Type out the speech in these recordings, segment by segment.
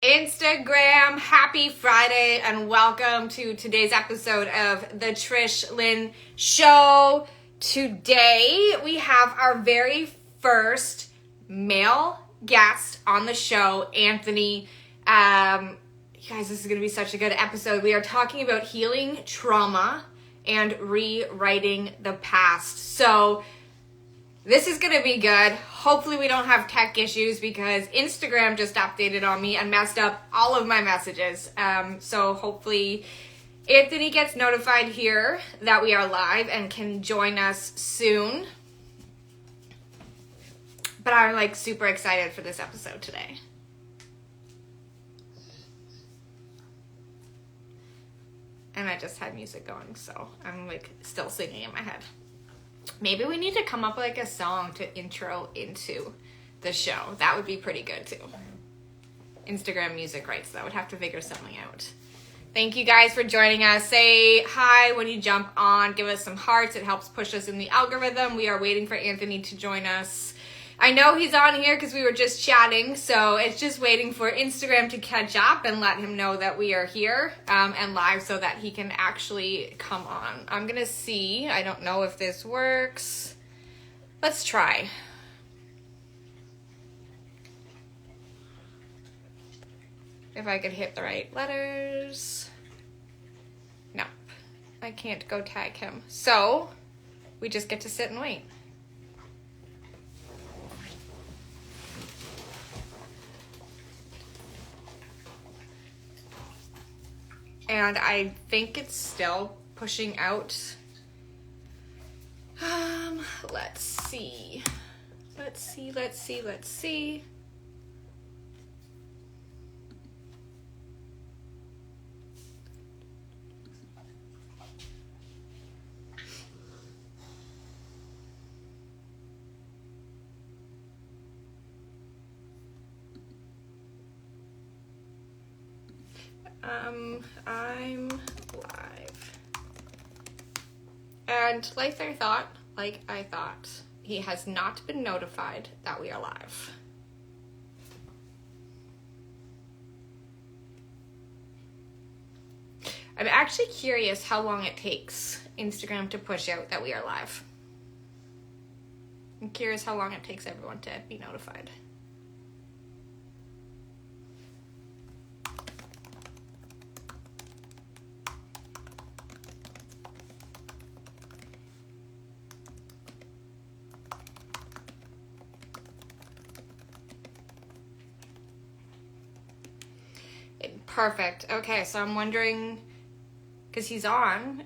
Instagram, happy Friday, and welcome to today's episode of the Trish Lynn Show. Today, we have our very first male guest on the show, Anthony. You guys, this is going to be such a good episode. We are talking about healing trauma and rewriting the past. So, this is going to be good. Hopefully we don't have tech issues because Instagram just updated on me and messed up all of my messages. So hopefully Anthony gets notified here that we are live and can join us soon. But I'm super excited for this episode today. And I just had music going, so I'm still singing in my head. Maybe we need to come up with a song to intro into the show. That would be pretty good too. Instagram music rights though. Would have to figure something out. Thank you guys for joining us. Say hi when you jump on. Give us some hearts. It helps push us in the algorithm. We are waiting for Anthony to join us. I know he's on here because we were just chatting, so it's just waiting for Instagram to catch up and let him know that we are here and live so that he can actually come on. I'm going to see. I don't know if this works. Let's try. If I could hit the right letters. Nope. I can't go tag him. So, we just get to sit and wait. And I think it's still pushing out. Let's see. I'm live. And like I thought, he has not been notified that we are live. I'm actually curious how long it takes Instagram to push out that we are live. I'm curious how long it takes everyone to be notified. Perfect. Okay, so I'm wondering, because he's online.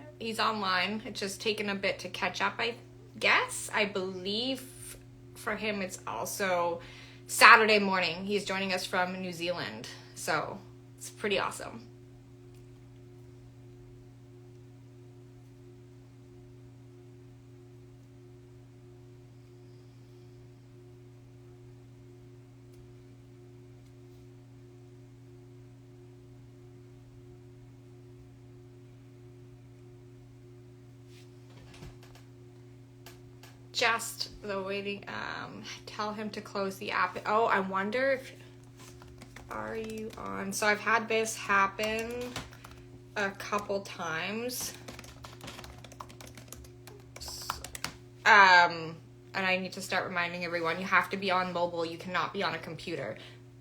It's just taken a bit to catch up, I guess. I believe for him it's also Saturday morning. He's joining us from New Zealand, so it's pretty awesome. Just the waiting, tell him to close the app. Oh, I wonder if, are you on? So I've had this happen a couple times. And I need to start reminding everyone, you have to be on mobile. You cannot be on a computer.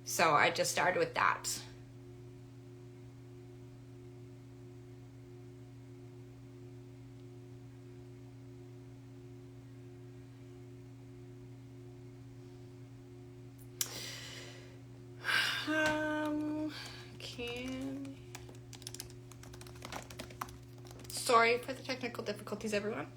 So I just started with that. Sorry for the technical difficulties, everyone.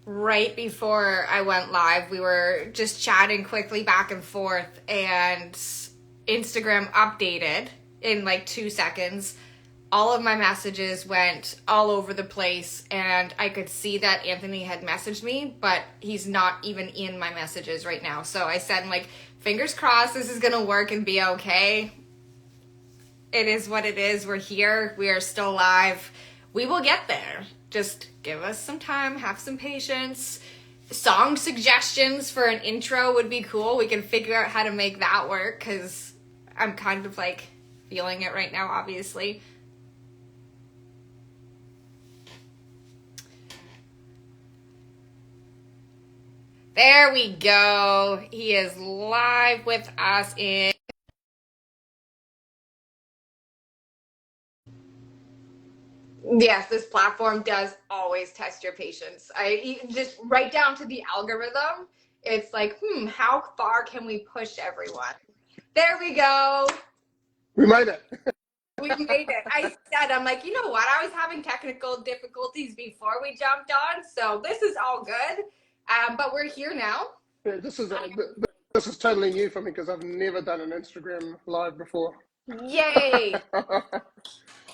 Right before I went live, we were just chatting quickly back and forth, and Instagram updated in 2 seconds. All of my messages went all over the place, and I could see that Anthony had messaged me, but he's not even in my messages right now. So I said, fingers crossed this is going to work and be okay. It is what it is. We're here. We are still live. We will get there. Just give us some time, have some patience. Song suggestions for an intro would be cool. We can figure out how to make that work, because I'm kind of like feeling it right now, obviously. There we go. He is live with us in... Yes, this platform does always test your patience. I just right down to the algorithm. It's like, how far can we push everyone? There we go. We made it. We made it. I'm like, you know what? I was having technical difficulties before we jumped on, so this is all good. But we're here now. Yeah, this is totally new for me because I've never done an Instagram live before. Yay!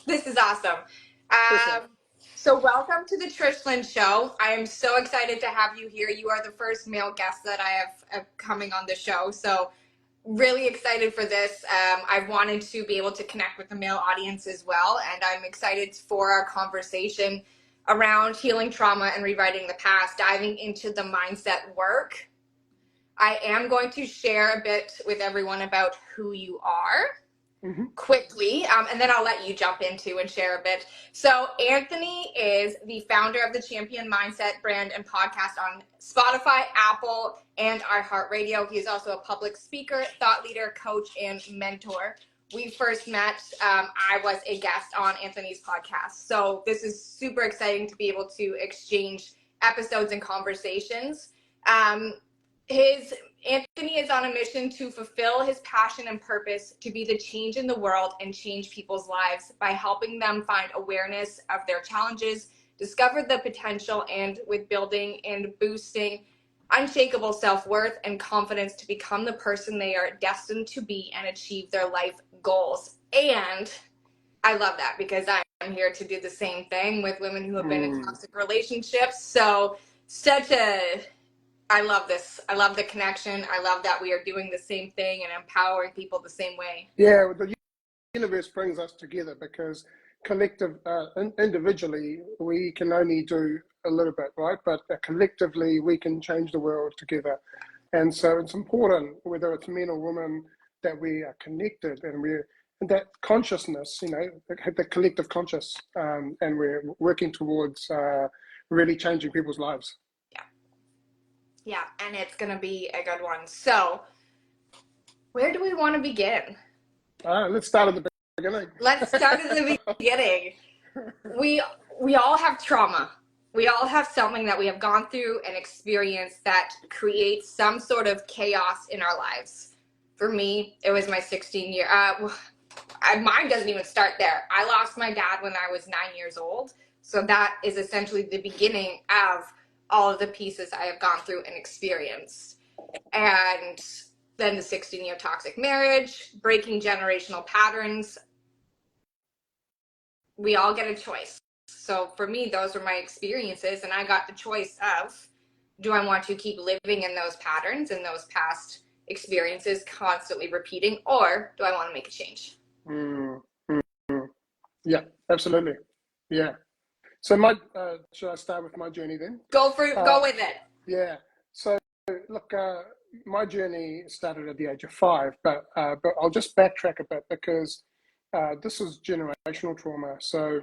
This is awesome. So welcome to the Trish Lynn Show. I am so excited to have you here. You are the first male guest that I have coming on the show. So really excited for this. I've wanted to be able to connect with the male audience as well. And I'm excited for our conversation around healing trauma and rewriting the past, diving into the mindset work. I am going to share a bit with everyone about who you are. Mm-hmm. Quickly, and then I'll let you jump into and share a bit. So Anthony is the founder of the Champion Mindset brand and podcast on Spotify, Apple, and iHeartRadio. He is also a public speaker, thought leader, coach, and mentor. We first met, I was a guest on Anthony's podcast. So this is super exciting to be able to exchange episodes and conversations. Anthony is on a mission to fulfill his passion and purpose to be the change in the world and change people's lives by helping them find awareness of their challenges, discover the potential, and with building and boosting unshakable self-worth and confidence to become the person they are destined to be and achieve their life goals. And I love that because I'm here to do the same thing with women who have been in toxic relationships. So I love this. I love the connection. I love that we are doing the same thing and empowering people the same way. Yeah, the universe brings us together because individually, we can only do a little bit, right? But collectively, we can change the world together. And so it's important, whether it's men or women, that we are connected and that consciousness, the collective conscious, and we're working towards really changing people's lives. Yeah, and it's going to be a good one. So, where do we want to begin? Let's start at the beginning. Let's start at the beginning. We all have trauma. We all have something that we have gone through and experienced that creates some sort of chaos in our lives. For me, it was my 16-year. Mine doesn't even start there. I lost my dad when I was 9 years old. So that is essentially the beginning of all of the pieces I have gone through and experienced. And then the 16-year toxic marriage, breaking generational patterns. We all get a choice. So for me, those were my experiences, and I got the choice of, do I want to keep living in those patterns and those past experiences constantly repeating, or do I want to make a change? Yeah, absolutely. Yeah. So should I start with my journey then? Go with it. Yeah. So look, my journey started at the age of 5, but I'll just backtrack a bit because this is generational trauma. So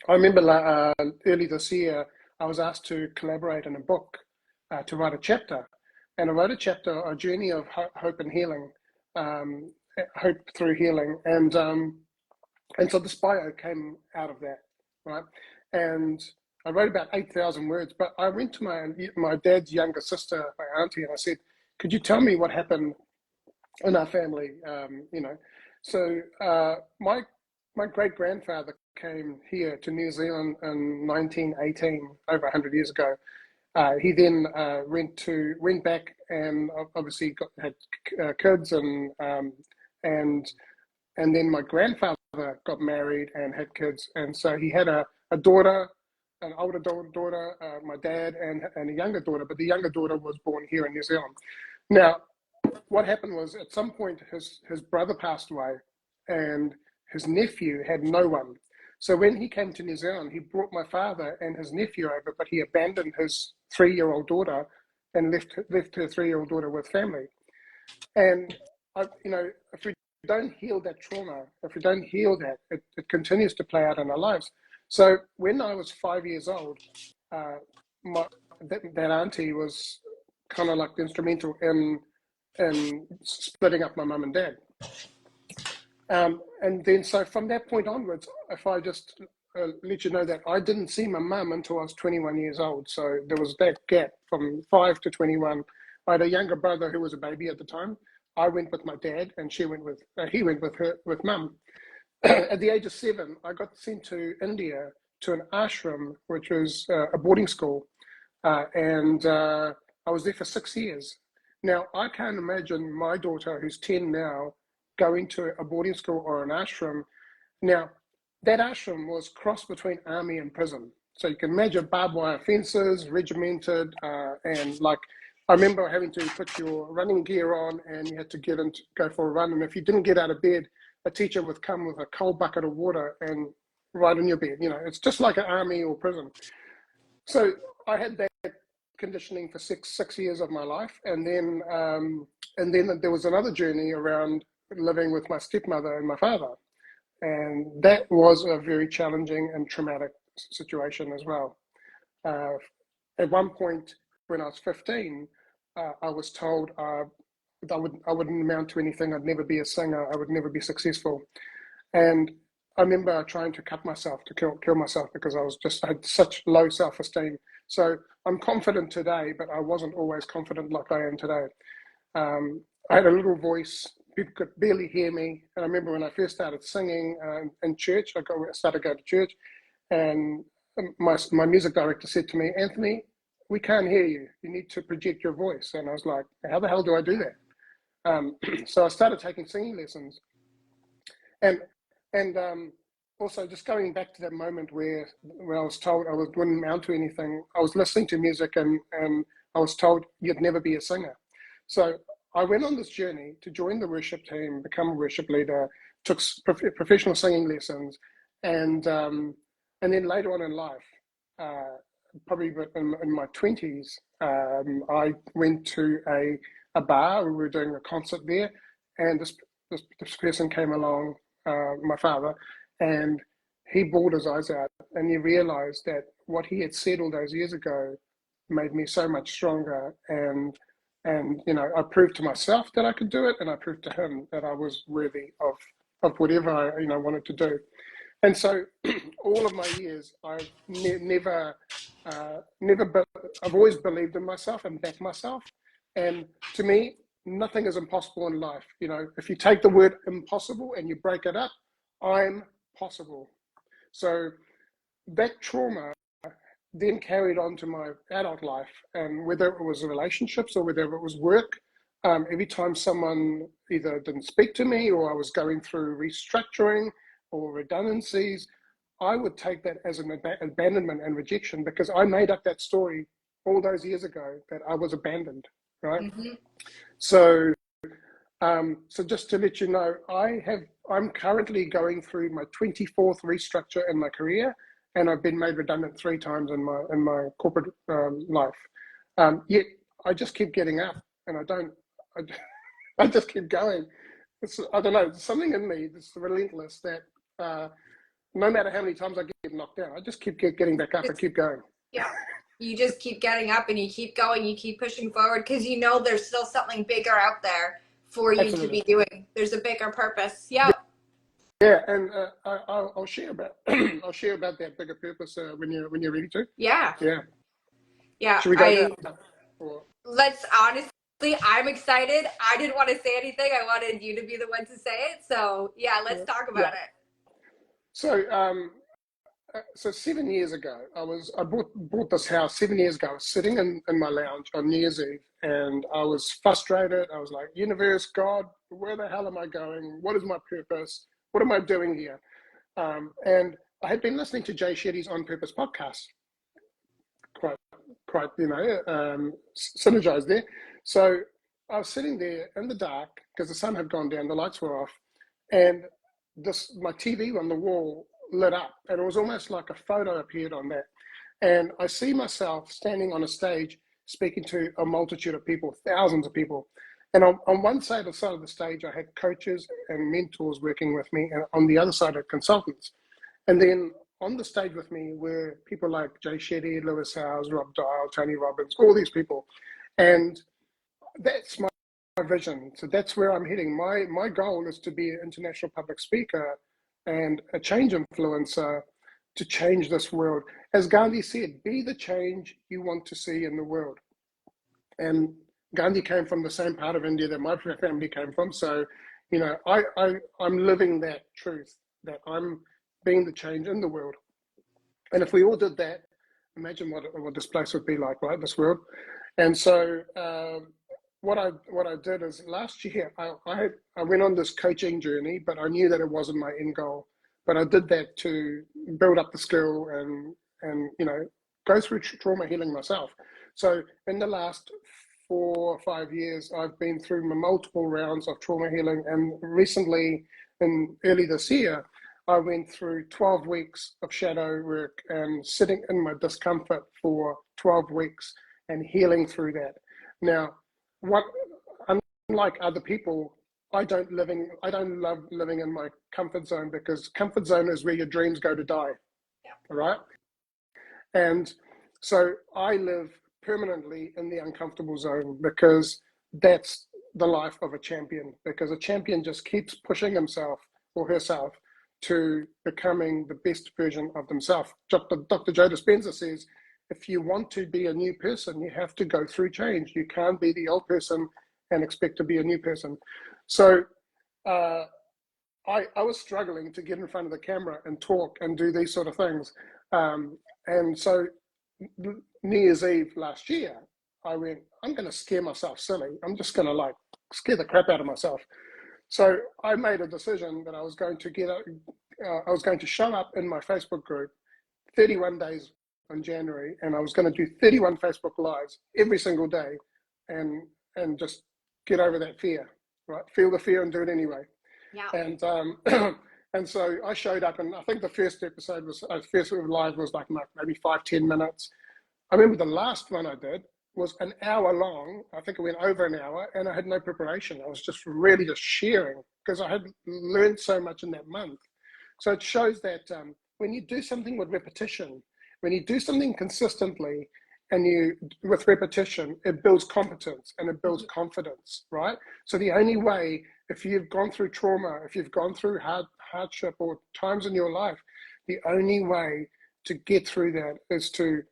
I remember early this year, I was asked to collaborate in a book to write a chapter, and I wrote a chapter, a journey of hope and healing, hope through healing, and so this bio came out of that, right? And I wrote about 8,000 words, but I went to my dad's younger sister, my auntie, and I said, could you tell me what happened in our family? So my great-grandfather came here to New Zealand in 1918, over 100 years ago. He then went back and obviously had kids, and then my grandfather got married and had kids, and so he had a daughter, an older daughter, my dad, and a younger daughter, but the younger daughter was born here in New Zealand. Now, what happened was at some point his brother passed away, and his nephew had no one. So when he came to New Zealand, he brought my father and his nephew over, but he abandoned his 3-year-old daughter and left her 3-year-old daughter with family. And if we don't heal that trauma, if we don't heal that, it continues to play out in our lives. So when I was 5 years old, that auntie was kind of like instrumental in splitting up my mum and dad. And then so from that point onwards, if I just let you know that I didn't see my mum until I was 21 years old. So there was that gap from 5 to 21. I had a younger brother who was a baby at the time. I went with my dad, and he went with mum. At the age of 7, I got sent to India to an ashram, which was a boarding school, and I was there for 6 years. Now, I can't imagine my daughter, who's 10 now, going to a boarding school or an ashram. Now, that ashram was crossed between army and prison. So you can imagine barbed wire fences, regimented, and like, I remember having to put your running gear on, and you had to get in to go for a run. And if you didn't get out of bed, a teacher would come with a cold bucket of water and right in your bed. It's just like an army or prison. So I had that conditioning for six years of my life, and then there was another journey around living with my stepmother and my father, and that was a very challenging and traumatic situation as well. At one point, when I was 15, I was told I wouldn't amount to anything. I'd never be a singer. I would never be successful. And I remember trying to cut myself, to kill myself, because I had such low self-esteem. So I'm confident today, but I wasn't always confident like I am today. I had a little voice. People could barely hear me. And I remember when I first started singing in church, I started going to church, and my music director said to me, "Anthony, we can't hear you. You need to project your voice." And I was like, how the hell do I do that? So I started taking singing lessons. And also just going back to that moment where I was told I wouldn't amount to anything, I was listening to music and I was told you'd never be a singer. So I went on this journey to join the worship team, become a worship leader, took professional singing lessons, and then later on in life, probably in my 20s, I went to a bar. We were doing a concert there, and this person came along, my father, and he bawled his eyes out, and he realized that what he had said all those years ago made me so much stronger. And I proved to myself that I could do it, and I proved to him that I was worthy of whatever I wanted to do. And so all of my years, I've I've always believed in myself and backed myself. And to me, nothing is impossible in life. If you take the word impossible and you break it up, I'm possible. So that trauma then carried on to my adult life, and whether it was relationships or whether it was work, every time someone either didn't speak to me or I was going through restructuring or redundancies, I would take that as an abandonment and rejection, because I made up that story all those years ago that I was abandoned, right? Mm-hmm. So just to let you know, I'm currently going through my 24th restructure in my career, and I've been made redundant 3 times in my corporate life. Yet I just keep getting up, and I just keep going. I don't know, something in me that's relentless, that no matter how many times I get knocked down, I just keep getting back up and keep going. Yeah. You just keep getting up and you keep going, you keep pushing forward, because there's still something bigger out there for you Absolutely. To be doing. There's a bigger purpose. Yeah. Yeah, and I'll share about that bigger purpose when you're ready to. Yeah. Yeah. Yeah. Should we go now? Let's honestly. I'm excited. I didn't want to say anything. I wanted you to be the one to say it. So yeah, let's talk about it. So 7 years ago, I bought this house 7 years ago. I was sitting in my lounge on New Year's Eve, and I was frustrated. I was like, universe, God, where the hell am I going? What is my purpose? What am I doing here? And I had been listening to Jay Shetty's On Purpose podcast, quite synergized there. So I was sitting there in the dark because the sun had gone down, the lights were off, and my TV on the wall lit up, and it was almost like a photo appeared on that. And I see myself standing on a stage speaking to a multitude of people, thousands of people. And on one side of the stage, I had coaches and mentors working with me, and on the other side, I had consultants. And then on the stage with me were people like Jay Shetty, Lewis Howes, Rob Dial, Tony Robbins, all these people. And that's my vision. So that's where I'm heading. My goal is to be an international public speaker and a change influencer to change this world. As Gandhi said, be the change you want to see in the world. And Gandhi came from the same part of India that my family came from. So, you know, I'm living that truth, that I'm being the change in the world. And if we all did that, imagine what this place would be like, right? This world. And so what I did is last year I went on this coaching journey, but I knew that it wasn't my end goal. But I did that to build up the skill and you know, go through trauma healing myself. So in the last 4 or 5 years, I've been through multiple rounds of trauma healing, and recently, in early this year, I went through 12 weeks of shadow work and sitting in my discomfort for 12 weeks and healing through that. Now, what unlike other people, I don't love living in my comfort zone, because comfort zone is where your dreams go to die. Yeah. All right. And so I live permanently in the uncomfortable zone, because that's the life of a champion, because a champion just keeps pushing himself or herself to becoming the best version of themselves. Dr. Joe Dispenza says, if you want to be a new person, you have to go through change. You can't be the old person and expect to be a new person. So I was struggling to get in front of the camera and talk and do these sort of things. And so New Year's Eve last year, I went, I'm going to scare myself silly. I'm just going to like scare the crap out of myself. So I made a decision that I was going to show up in my Facebook group 31 days in January, and I was going to do 31 Facebook Lives every single day, and just get over that fear, right? Feel the fear and do it anyway. Yeah. And and so I showed up, and I think the first episode was first live was like maybe 5-10 minutes. I remember the last one I did was an hour long. I think it went over an hour, and I had no preparation. I was just really just sharing, because I had learned so much in that month. So it shows that when you do something with repetition, when you do something consistently, and with repetition, it builds competence and it builds confidence, right? So the only way, if you've gone through trauma, if you've gone through hardship or times in your life, the only way to get through that is to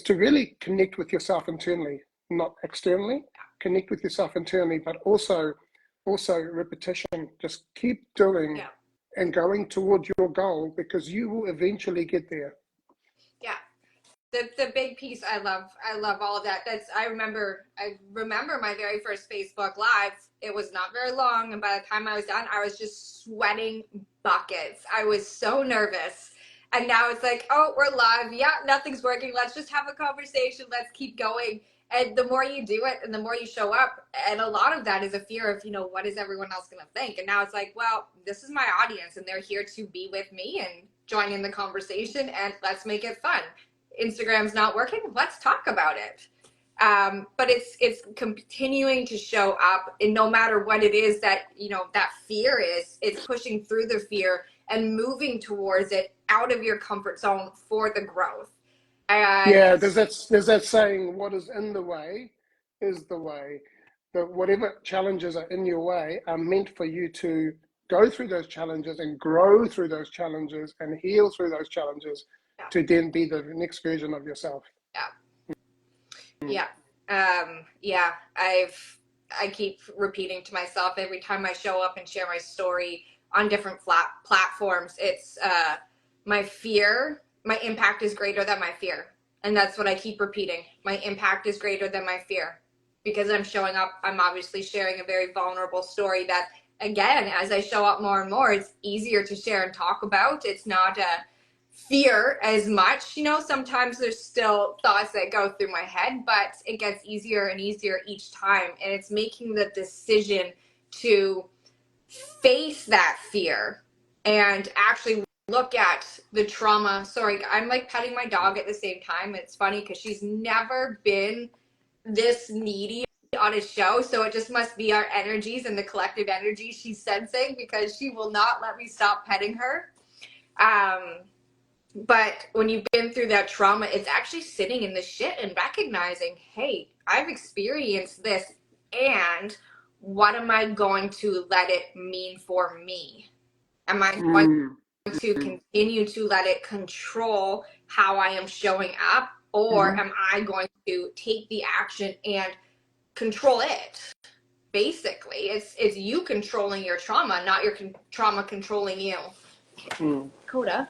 really connect with yourself internally, not externally. Connect with yourself internally, but also repetition. Just keep doing and going towards your goal, because you will eventually get there. Yeah. The big piece I love all of that. I remember my very first Facebook Live. It was not very long, and by the time I was done, I was just sweating buckets. I was so nervous. And now it's like, oh, we're live. Yeah, nothing's working. Let's just have a conversation. Let's keep going. And the more you do it and the more you show up, and a lot of that is a fear of, what is everyone else going to think? And now it's like, well, this is my audience, and they're here to be with me and join in the conversation, and let's make it fun. Instagram's not working, let's talk about it. But it's continuing to show up, and no matter what it is that that fear is, it's pushing through the fear and moving towards it, out of your comfort zone for the growth. Yeah, there's that saying, what is in the way is the way. That whatever challenges are in your way are meant for you to go through those challenges and grow through those challenges and heal through those challenges, to then be the next version of yourself. Yeah. I keep repeating to myself every time I show up and share my story on different platforms. It's my impact is greater than my fear. And that's what I keep repeating. My impact is greater than my fear. Because I'm showing up, I'm obviously sharing a very vulnerable story that, again, as I show up more and more, it's easier to share and talk about. It's not a fear as much. Sometimes there's still thoughts that go through my head, but it gets easier and easier each time. And it's making the decision to face that fear and actually look at the trauma. Sorry, I'm like petting my dog at the same time. It's funny because she's never been this needy on a show, so it just must be our energies and the collective energy she's sensing because she will not let me stop petting her. But when you've been through that trauma, it's actually sitting in the shit and recognizing, hey, I've experienced this, and what am I going to let it mean for me? Am I going Mm, to continue to let it control how I am showing up, or mm, am I going to take the action and control it? Basically, it's you controlling your trauma, not your trauma controlling you. mm. Coda.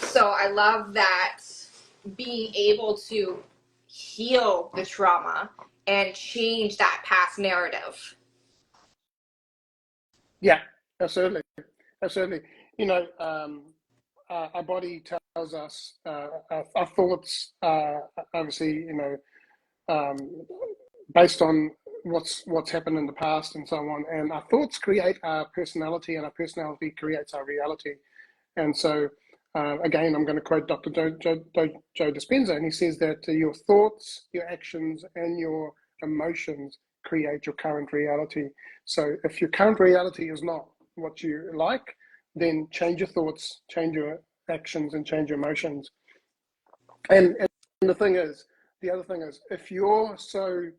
So I love that being able to heal the trauma and change that past narrative. Yeah, absolutely, absolutely. You know, our body tells us, our thoughts, obviously, you know, based on what's happened in the past and so on. And our thoughts create our personality, and our personality creates our reality. And so, again, I'm going to quote Dr. Joe Dispenza, and he says that your thoughts, your actions, and your emotions create your current reality. So, if your current reality is not what you like, then change your thoughts, change your actions, and change your emotions. And the thing is, the other thing is, if you're so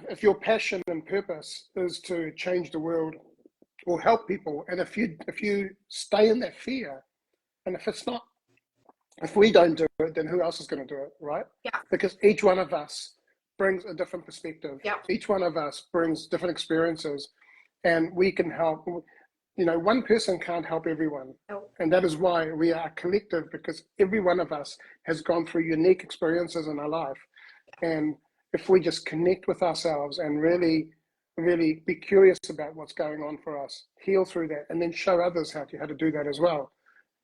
if your passion and purpose is to change the world or help people, and if you stay in that fear, and if we don't do it, then who else is going to do it, right? Yeah. Because each one of us brings a different perspective. Yeah. Each one of us brings different experiences, and we can help. You know, one person can't help everyone. No. And that is why we are a collective, because every one of us has gone through unique experiences in our life. And if we just connect with ourselves and really, really be curious about what's going on for us, heal through that, and then show others how to do that as well,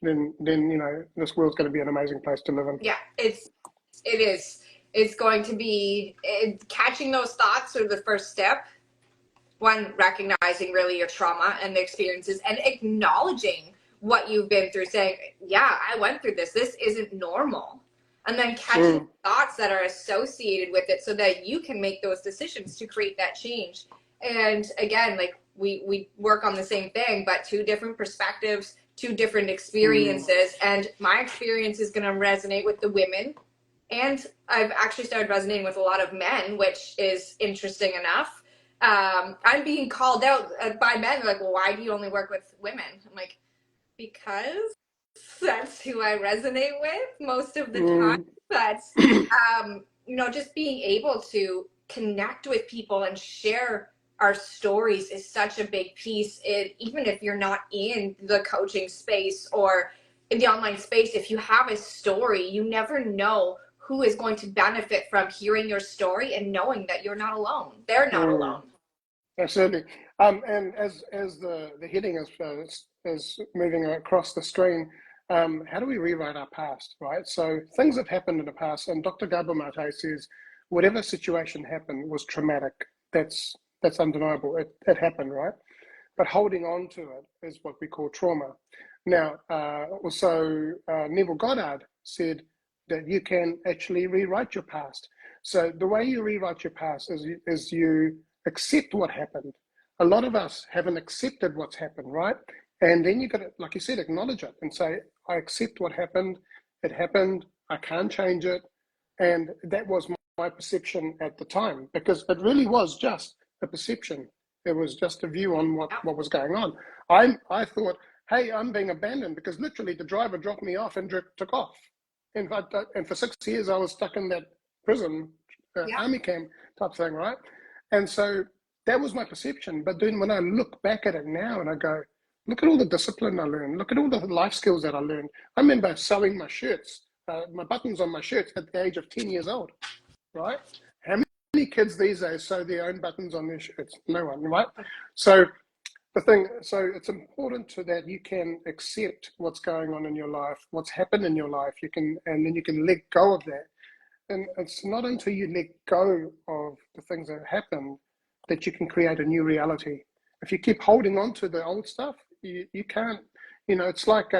then you know, this world's going to be an amazing place to live in. Yeah, it is. It's going to be catching those thoughts are the first step. One, recognizing really your trauma and the experiences and acknowledging what you've been through, saying, yeah, I went through this. This isn't normal. And then catching thoughts that are associated with it so that you can make those decisions to create that change. And again, like we work on the same thing, but two different perspectives, two different experiences. And my experience is going to resonate with the women. And I've actually started resonating with a lot of men, which is interesting enough. I'm being called out by men. They're like, well, why do you only work with women? I'm like, because that's who I resonate with most of the time. But, you know, just being able to connect with people and share our stories is such a big piece. Even if you're not in the coaching space or in the online space, if you have a story, you never know who is going to benefit from hearing your story and knowing that you're not alone. They're not alone. Absolutely. And as the heading is moving across the screen, how do we rewrite our past, right? So things have happened in the past, and Dr. Gabor Mate says, whatever situation happened was traumatic. That's undeniable. It happened, right? But holding on to it is what we call trauma. Now, also Neville Goddard said that you can actually rewrite your past. So the way you rewrite your past is you accept what happened. A lot of us haven't accepted what's happened, right? And then you got to, like you said, acknowledge it and say, I accept what happened. It happened. I can't change it. And that was my perception at the time, because it really was just a perception. It was just a view on what was going on. I thought, hey, I'm being abandoned, because literally the driver dropped me off and took off. And for 6 years, I was stuck in that prison, army camp type thing, right? And so that was my perception. But then when I look back at it now and I go, look at all the discipline I learned. Look at all the life skills that I learned. I remember sewing my shirts, my buttons on my shirts at the age of 10 years old, right? How many kids these days sew their own buttons on their shirts? No one, right? So it's important that you can accept what's going on in your life, what's happened in your life. And then you can let go of that. And it's not until you let go of the things that happened that you can create a new reality. If you keep holding on to the old stuff, you can't. It's like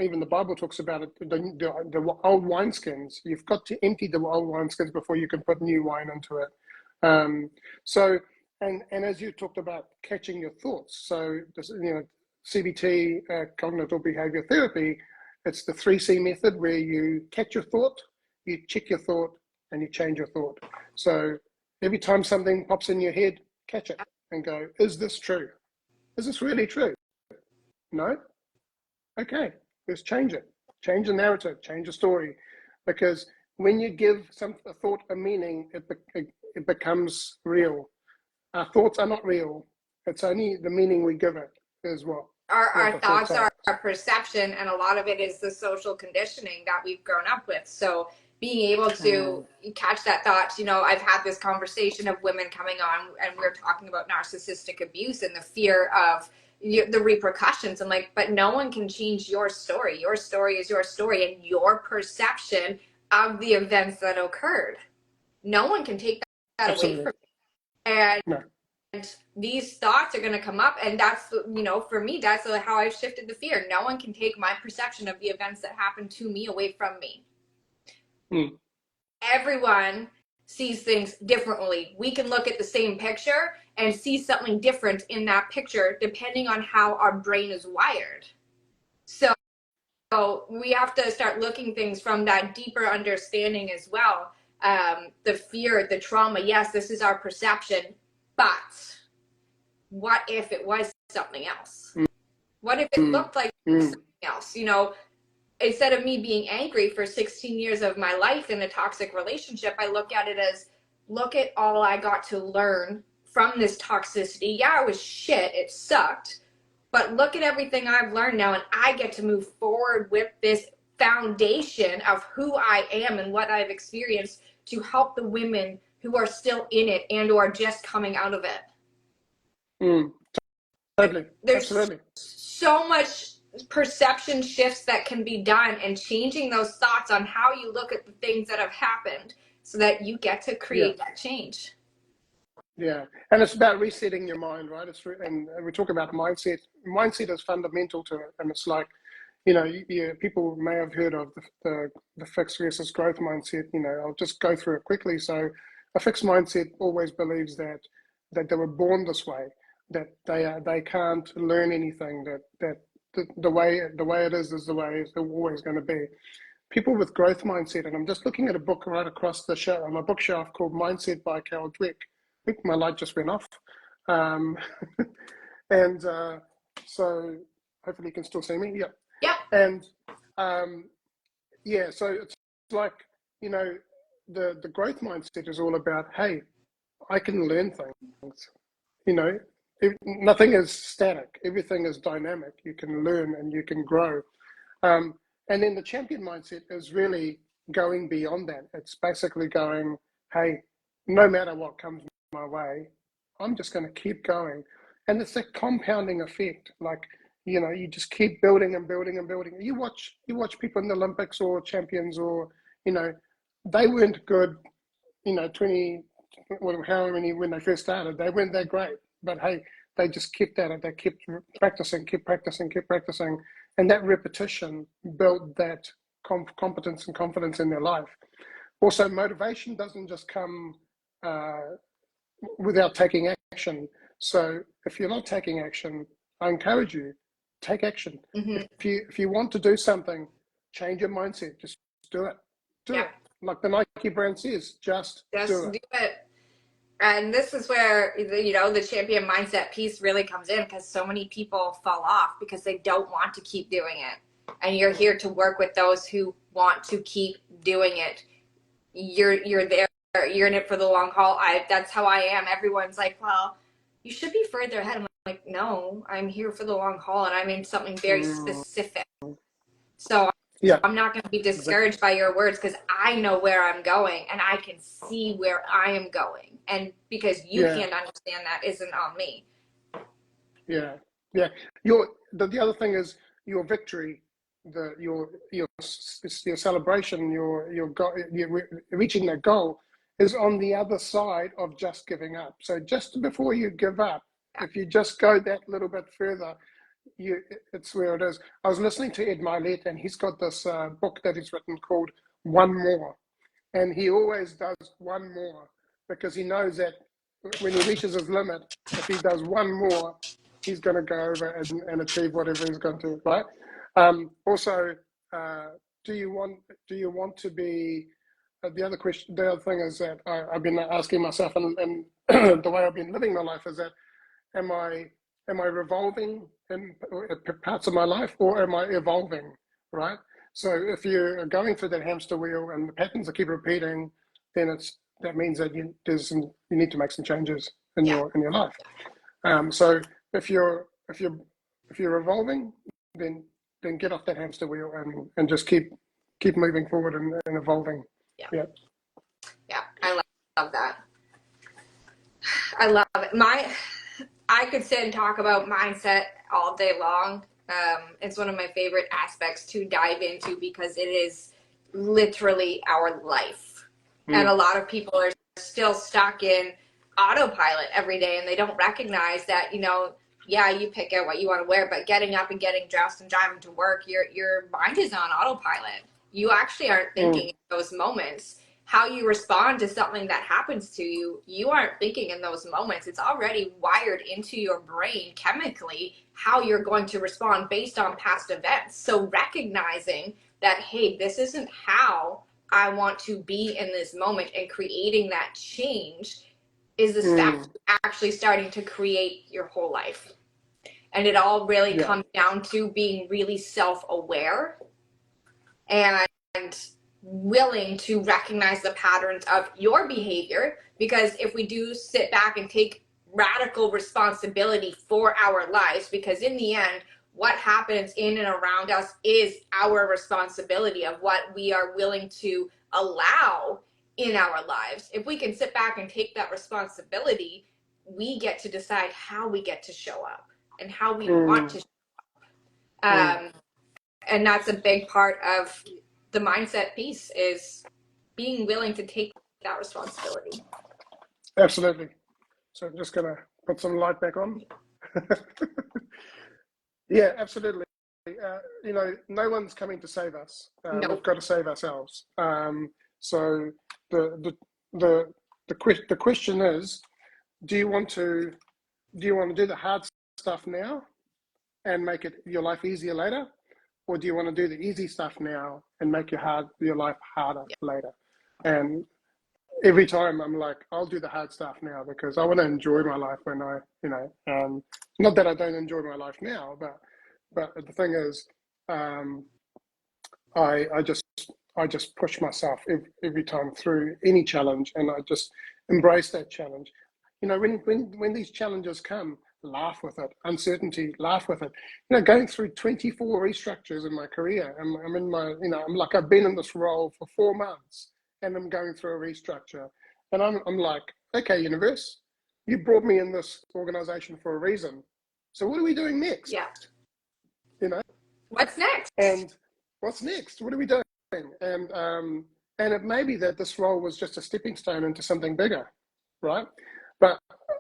even the Bible talks about it. The old wineskins. You've got to empty the old wineskins before you can put new wine into it. So, and as you talked about catching your thoughts. So, CBT, cognitive behavior therapy, it's the 3C method where you catch your thought, you check your thought, and you change your thought. So every time something pops in your head, catch it and go, is this true? Is this really true? No? Okay, let's change it. Change the narrative, change the story. Because when you give a thought a meaning, it becomes real. Our thoughts are not real. It's only the meaning we give it is what Our thoughts are our perception, and a lot of it is the social conditioning that we've grown up with. So being able to catch that thought, I've had this conversation of women coming on, and we're talking about narcissistic abuse and the fear of the repercussions. I'm like, but no one can change your story. Your story is your story, and your perception of the events that occurred. No one can take that Absolutely. away from you. And no. These thoughts are going to come up, and that's, for me, that's how I've shifted the fear. No one can take my perception of the events that happened to me away from me. Everyone sees things differently. We can look at the same picture and see something different in that picture depending on how our brain is wired. So we have to start looking things from that deeper understanding as well. The fear, the trauma, yes, this is our perception, but what if it was something else? What if it looked like something else? Instead of me being angry for 16 years of my life in a toxic relationship, I look at it as, look at all I got to learn from this toxicity. Yeah, it was shit. It sucked. But look at everything I've learned now, and I get to move forward with this foundation of who I am and what I've experienced to help the women who are still in it and or just coming out of it. Totally. There's Absolutely. so much perception shifts that can be done, and changing those thoughts on how you look at the things that have happened so that you get to create that change. Yeah, and it's about resetting your mind, right? And we talk about mindset. Mindset is fundamental to it, and it's like, people may have heard of the fixed versus growth mindset. I'll just go through it quickly. So, a fixed mindset always believes that they were born this way, that they can't learn anything, that the way it is the way it's always going to be. People with growth mindset, and I'm just looking at a book right across the show on my bookshelf called Mindset by Carol Dweck. I think my light just went off. And so hopefully you can still see me. Yep. Yep. And so it's like, the growth mindset is all about, hey, I can learn things. Nothing is static. Everything is dynamic. You can learn and you can grow. And then the champion mindset is really going beyond that. It's basically going, hey, no matter what comes my way, I'm just going to keep going. And it's a compounding effect. Like, you just keep building and building and building. You watch people in the Olympics or champions, or, they weren't good, 20, however many when they first started, they weren't that great. But hey, they just kept at it. They kept practicing. And that repetition built that competence and confidence in their life. Also, motivation doesn't just come without taking action. So if you're not taking action, I encourage you, take action. If you want to do something, change your mindset. Just do it. Do it. Like the Nike brand says, just do it. And this is where, the champion mindset piece really comes in, because so many people fall off because they don't want to keep doing it. And you're here to work with those who want to keep doing it. You're there. You're in it for the long haul. That's how I am. Everyone's like, well, you should be further ahead. I'm like, no, I'm here for the long haul, and I'm in something very specific. So I'm not going to be discouraged by your words, because I know where I'm going and I can see where I am going. And because you can't understand that isn't on me. Yeah. The other thing is your victory, your celebration, your reaching that goal is on the other side of just giving up. So just before you give up, if you just go that little bit further, it's where it is. I was listening to Ed Milet, and he's got this book that he's written called One More. And he always does one more because he knows that when he reaches his limit, if he does one more, he's going to go over and achieve whatever he's going to, right? Also, do you want to be, the other thing is that I've been asking myself, and the way I've been living my life is that, am I revolving in parts of my life, or am I evolving, right? So if you're going through that hamster wheel and the patterns that keep repeating, then that means that you need to make some changes in your life. So if you're evolving, then get off that hamster wheel and just keep moving forward and evolving. Yeah. I love that. I love it. I could sit and talk about mindset all day long. It's one of my favorite aspects to dive into because it is literally our life. And a lot of people are still stuck in autopilot every day, and they don't recognize that, you pick out what you want to wear, but getting up and getting dressed and driving to work, your mind is on autopilot. You actually aren't thinking in those moments. How you respond to something that happens to you, you aren't thinking in those moments. It's already wired into your brain chemically how you're going to respond based on past events. So recognizing that, hey, this isn't how I want to be in this moment, and creating that change is the step actually starting to create your whole life. And it all really comes down to being really self-aware and willing to recognize the patterns of your behavior, because if we do sit back and take radical responsibility for our lives, because in the end, what happens in and around us is our responsibility of what we are willing to allow in our lives. If we can sit back and take that responsibility, we get to decide how we get to show up and how we want to show up. And that's a big part of the mindset piece, is being willing to take that responsibility. Absolutely. So I'm just going to put some light back on. Yeah, absolutely. No one's coming to save us. We've got to save ourselves. So the question is, do you want to do the hard stuff now and make your life easier later? Or do you want to do the easy stuff now and make your life harder later? And every time I'm like, I'll do the hard stuff now because I want to enjoy my life when not that I don't enjoy my life now, but the thing is, I just push myself every time through any challenge, and I just embrace that challenge. When these challenges come, laugh with it. Uncertainty, laugh with it. Going through 24 restructures in my career, I'm in my, I'm like, I've been in this role for 4 months, and I'm going through a restructure, and I'm like, okay, universe, you brought me in this organization for a reason. So what are we doing next? Yeah. What's next? And what's next? What are we doing? And it may be that this role was just a stepping stone into something bigger, right? But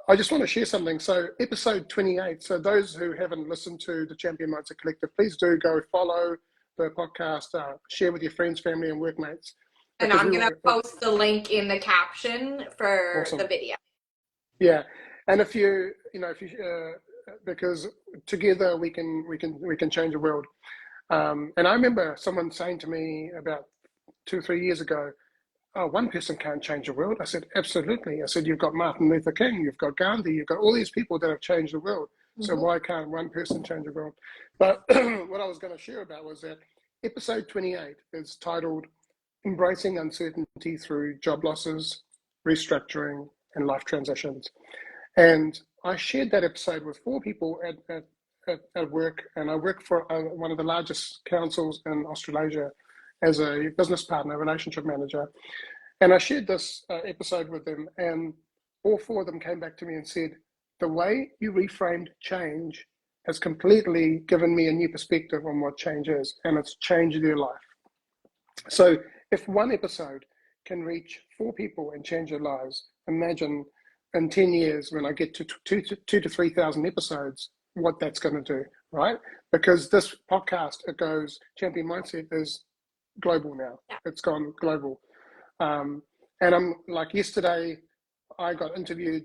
I just want to share something. So episode 28, so those who haven't listened to the Champion Mindset Collective, please do go follow the podcast, share with your friends, family, and workmates. And I'm going to post the link in the caption for the video. Yeah. And because together we can change the world. And I remember someone saying to me about 2 or 3 years ago, oh, one person can't change the world. I said, absolutely. I said, you've got Martin Luther King, you've got Gandhi, you've got all these people that have changed the world. So why can't one person change the world? But what I was going to share about was that episode 28 is titled Embracing Uncertainty Through Job Losses, Restructuring, and Life Transitions. And I shared that episode with 4 people at work, and I work for one of the largest councils in Australasia as a business partner, relationship manager. And I shared this episode with them, and all 4 of them came back to me and said, the way you reframed change has completely given me a new perspective on what change is, and it's changed their life. So if one episode can reach 4 people and change their lives, imagine in 10 years when I get to 2 to 3,000 episodes, what that's going to do, right? Because this podcast, it goes, Champion Mindset is global now. Yeah. It's gone global. And I'm like, yesterday I got interviewed.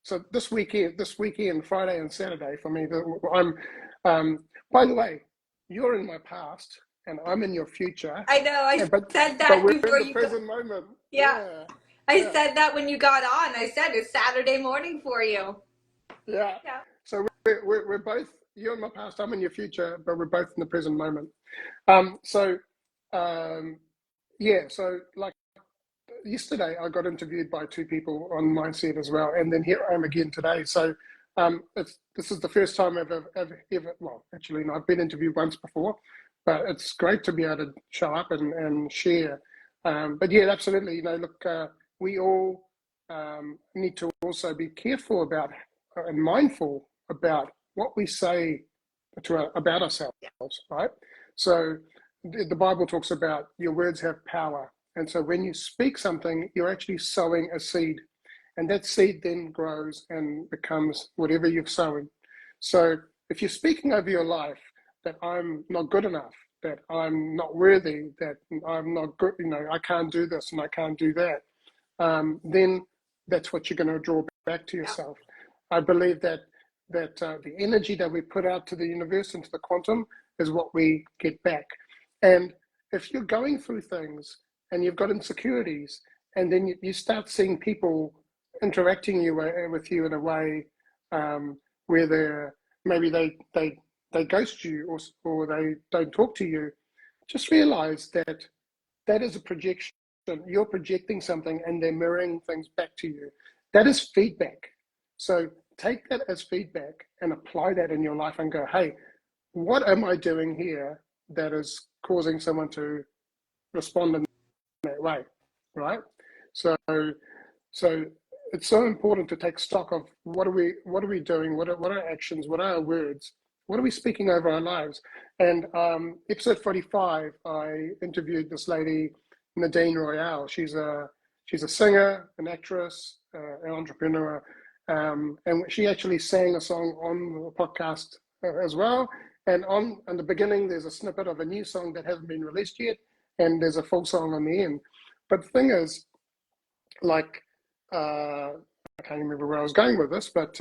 So this weekend, Friday and Saturday for me, by the way, you're in my past and I'm in your future. I know, I said that but we're before in the present moment. Yeah. I said that when you got on. I said it's Saturday morning for you. Yeah. So we're both, you're in my past, I'm in your future, but we're both in the present moment. So like yesterday I got interviewed by 2 people on Mindset as well, and then here I am again today. So this is the first time I've ever, well, actually, no, I've been interviewed once before, but it's great to be able to show up and share. But yeah, absolutely. Look, we all need to also be careful about and mindful about what we say about ourselves, right? So the Bible talks about your words have power. And so when you speak something, you're actually sowing a seed. And that seed then grows and becomes whatever you've sown. So if you're speaking over your life that I'm not good enough, that I'm not worthy, that I'm not good, I can't do this and I can't do that, then that's what you're going to draw back to yourself. I believe that the energy that we put out to the universe, into the quantum, is what we get back. And if you're going through things and you've got insecurities, and then you start seeing people interacting with you in a way where maybe they ghost you or they don't talk to you, just realize that is a projection. You're projecting something and they're mirroring things back to you. That is feedback. So take that as feedback and apply that in your life and go, hey, what am I doing here that is causing someone to respond in that way, right? So it's so important to take stock of what are we doing, what are our actions, what are our words, what are we speaking over our lives. And episode 45, I interviewed this lady, Nadine Royale. She's a singer, an actress, an entrepreneur, and she actually sang a song on the podcast as well. And in the beginning, there's a snippet of a new song that hasn't been released yet, and there's a full song on the end. But the thing is, like, I can't remember where I was going with this, but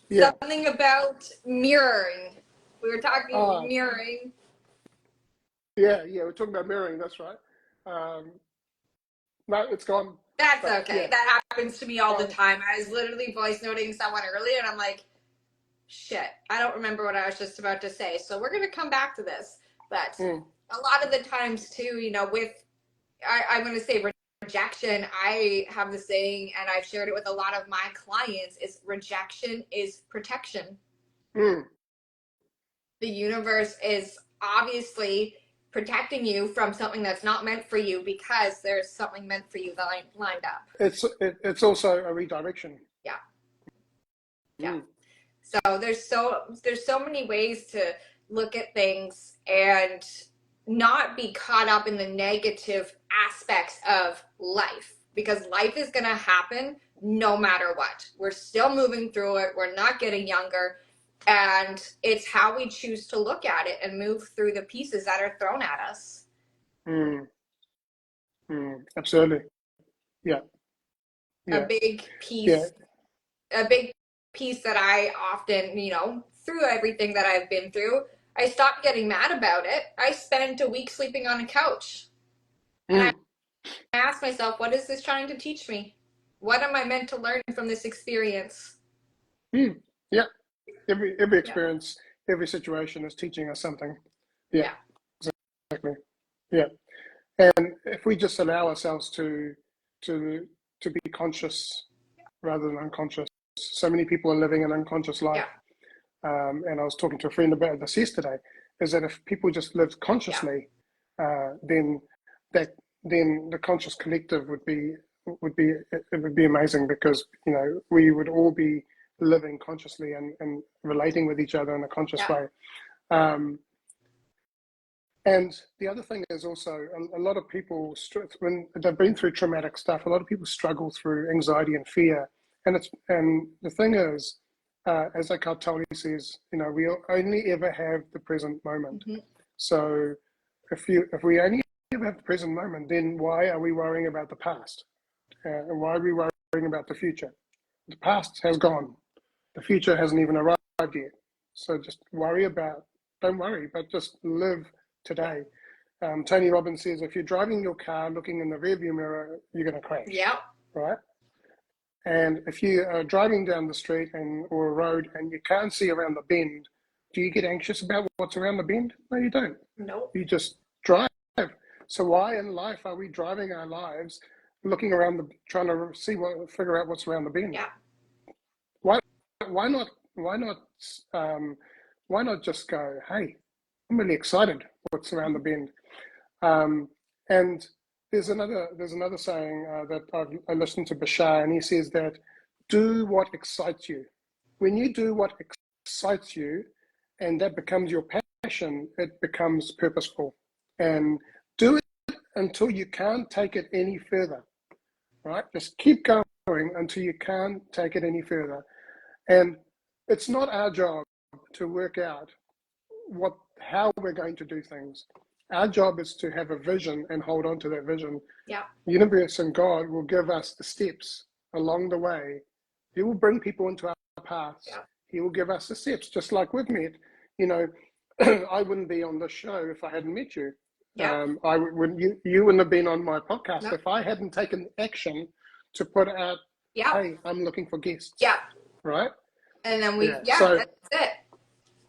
yeah. Something about mirroring. We were talking mirroring. Yeah, we're talking about mirroring, that's right. No, it's gone. That's okay. Yeah. That happens to me all the time. I was literally voice noting someone earlier and I'm like, shit, I don't remember what I was just about to say. So we're going to come back to this. But a lot of the times too, I'm going to say rejection, I have the saying, and I've shared it with a lot of my clients, is rejection is protection. The universe is obviously protecting you from something that's not meant for you because there's something meant for you that lined up. It's also a redirection. Yeah. So there's so many ways to look at things and not be caught up in the negative aspects of life, because life is going to happen no matter what. We're still moving through it. We're not getting younger. And it's how we choose to look at it and move through the pieces that are thrown at us. Absolutely. Yeah. A big piece. A big piece that I often, through everything that I've been through, I stopped getting mad about it. I spent a week sleeping on a couch. And I asked myself, what is this trying to teach me? What am I meant to learn from this experience? Yeah. Every experience, every situation is teaching us something. Yeah. Exactly. Yeah. And if we just allow ourselves to be conscious rather than unconscious, so many people are living an unconscious life. And I was talking to a friend about this yesterday, is that if people just lived consciously, then the conscious collective would be amazing, because we would all be living consciously and relating with each other in a conscious way. And the other thing is also a lot of people, when they've been through traumatic stuff, a lot of people struggle through anxiety and fear. And the thing is, as Eckhart Tolle says, we only ever have the present moment. Mm-hmm. So if we only ever have the present moment, then why are we worrying about the past? And why are we worrying about the future? The past has gone. The future hasn't even arrived yet. So don't worry, but just live today. Tony Robbins says, if you're driving your car looking in the rearview mirror, you're going to crash. Yeah. Right? And if you are driving down the street or a road and you can't see around the bend, do you get anxious about what's around the bend? No, you don't. Nope. You just drive. So why in life are we driving our lives looking around, trying to figure out what's around the bend? Yeah. Why not just go, hey, I'm really excited what's around the bend. And there's another saying that I listened to Bashar, and he says that do what excites you. When you do what excites you, and that becomes your passion, it becomes purposeful. And do it until you can't take it any further. Right? Just keep going until you can't take it any further. And it's not our job to work out how we're going to do things. Our job is to have a vision and hold on to that vision. Yeah. The universe and God will give us the steps along the way. He will bring people into our paths. Yeah. He will give us the steps, just like we've met. I wouldn't be on this show if I hadn't met you. Yeah. You wouldn't have been on my podcast Nope. if I hadn't taken action to put out, hey, I'm looking for guests. Yeah. Right? And then so, that's it.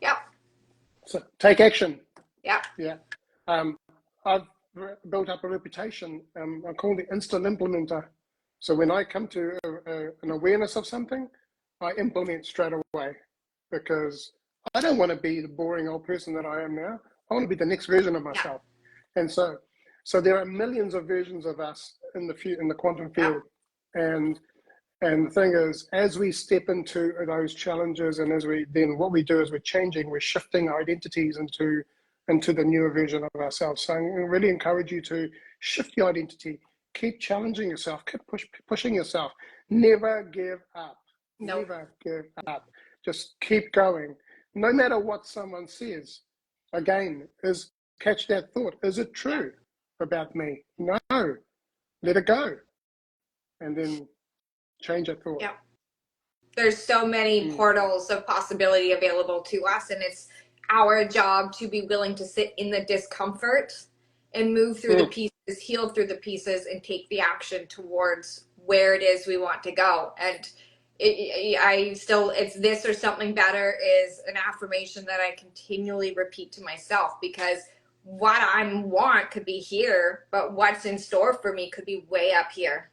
Yeah. So take action. Yeah. Yeah. I've built up a reputation. I call the instant implementer. So when I come to an awareness of something, I implement straight away, because I don't want to be the boring old person that I am now. I want to be the next version of myself. Yeah. And so there are millions of versions of us in the quantum field. Yeah. And the thing is, as we step into those challenges, and what we do is we're shifting our identities into the newer version of ourselves. So I really encourage you to shift your identity, keep challenging yourself, keep pushing yourself, never give up. Nope. Never give up. Just keep going. No matter what someone says, again, catch that thought. Is it true about me? No. Let it go. And then change that thought. Yeah. There's so many portals of possibility available to us, and it's our job to be willing to sit in the discomfort and move through the pieces, heal through the pieces, and take the action towards where it is we want to go. And it's this or something better is an affirmation that I continually repeat to myself, because what I want could be here, but what's in store for me could be way up here.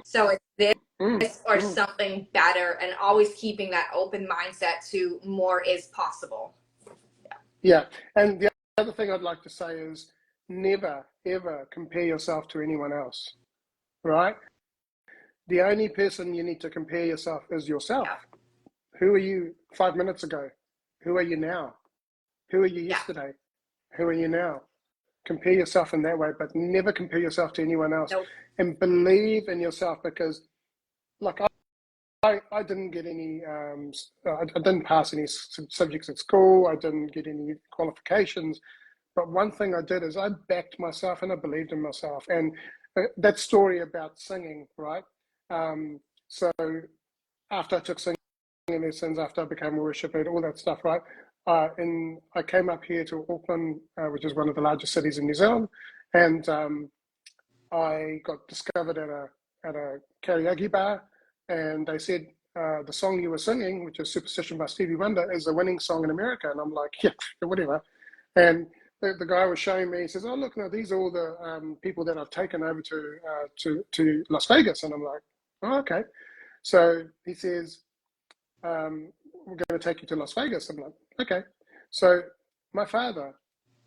So it's this or something better, and always keeping that open mindset to more is possible. Yeah. And the other thing I'd like to say is never, ever compare yourself to anyone else, right? The only person you need to compare yourself is yourself. Yeah. Who were you 5 minutes ago? Who are you now? Who were you yesterday? Who are you now? Compare yourself in that way, but never compare yourself to anyone else. Nope. And believe in yourself, because like I didn't get any, I didn't pass any subjects at school. I didn't get any qualifications. But one thing I did is I backed myself and I believed in myself. And that story about singing, right? So after I took singing lessons, after I became a worshipper, all that stuff, right? And I came up here to Auckland, which is one of the largest cities in New Zealand. And I got discovered at a karaoke bar. And they said, the song you were singing, which is Superstition by Stevie Wonder, is the winning song in America. And I'm like, yeah, whatever. And the guy was showing me, he says, oh, look, now these are all the people that I've taken over to Las Vegas. And I'm like, oh, okay. So he says, we're going to take you to Las Vegas. I'm like, okay. So my father,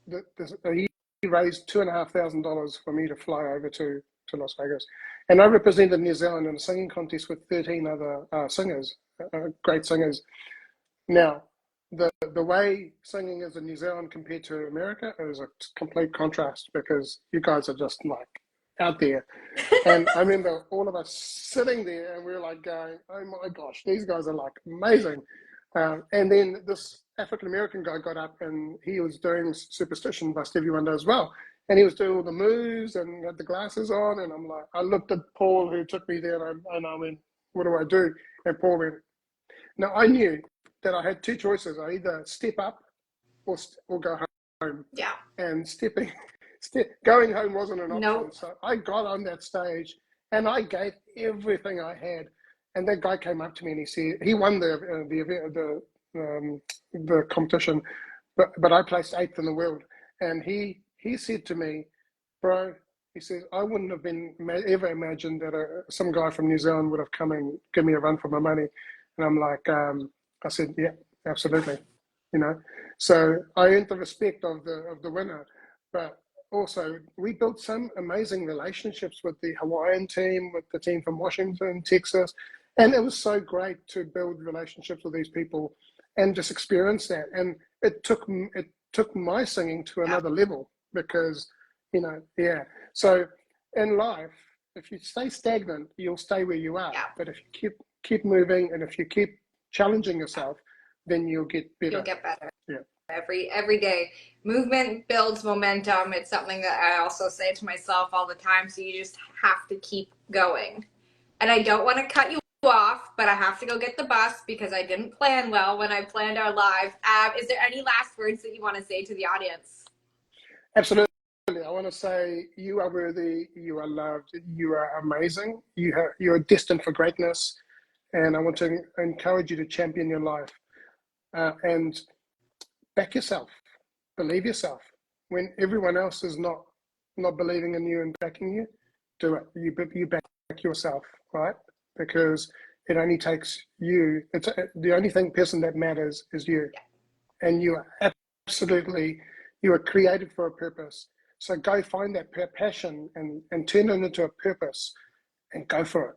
he raised $2,500 for me to fly over to Las Vegas. And I represented New Zealand in a singing contest with 13 other singers, great singers. Now, the way singing is in New Zealand compared to America is a complete contrast because you guys are just like out there. And I remember all of us sitting there and we were like going, oh my gosh, these guys are like amazing. And then this African American guy got up and he was doing Superstition by Stevie Wonder as well. And he was doing all the moves and had the glasses on. And I'm like, I looked at Paul who took me there and I went, what do I do? And Paul went, now I knew that I had two choices. I either step up or go home. Yeah. And going home wasn't an option. Nope. So I got on that stage and I gave everything I had. And that guy came up to me and he said he won the competition, but I placed 8th in the world. And he said to me, bro, he says, I wouldn't have been ever imagined that some guy from New Zealand would have come and give me a run for my money. And I'm like, I said, yeah, absolutely, you know. So I earned the respect of the winner, but also we built some amazing relationships with the Hawaiian team, with the team from Washington, Texas, and it was so great to build relationships with these people and just experience that. And it took my singing to another level because, you know, yeah. So in life, if you stay stagnant, you'll stay where you are. Yeah. But if you keep moving and if you keep challenging yourself, then you'll get better. You'll get better. Yeah. Every day. Movement builds momentum. It's something that I also say to myself all the time. So you just have to keep going. And I don't want to cut you off, but I have to go get the bus because I didn't plan well when I planned our live. Is there any last words that you want to say to the audience? Absolutely. I want to say you are worthy, you are loved, you are amazing, you are destined for greatness, and I want to encourage you to champion your life and back yourself, believe yourself. When everyone else is not believing in you and backing you, do it. You back yourself, right? Because it only takes you. It's the only person that matters is you, and you are absolutely, you are created for a purpose. So go find that passion and turn it into a purpose and go for it.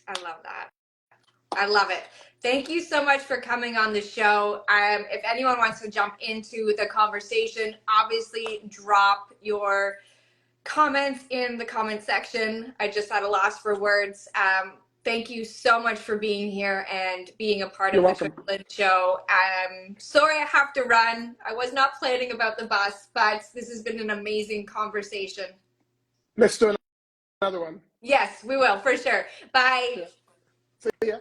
I love that. I love it. Thank you so much for coming on the show. If anyone wants to jump into the conversation, obviously drop your comments in the comment section. I just had a loss for words. Thank you so much for being here and being a part of the Triplin Show. Sorry I have to run. I was not planning about the bus, but this has been an amazing conversation. Let's do another one. Yes, we will, for sure. Bye. Yeah. See ya.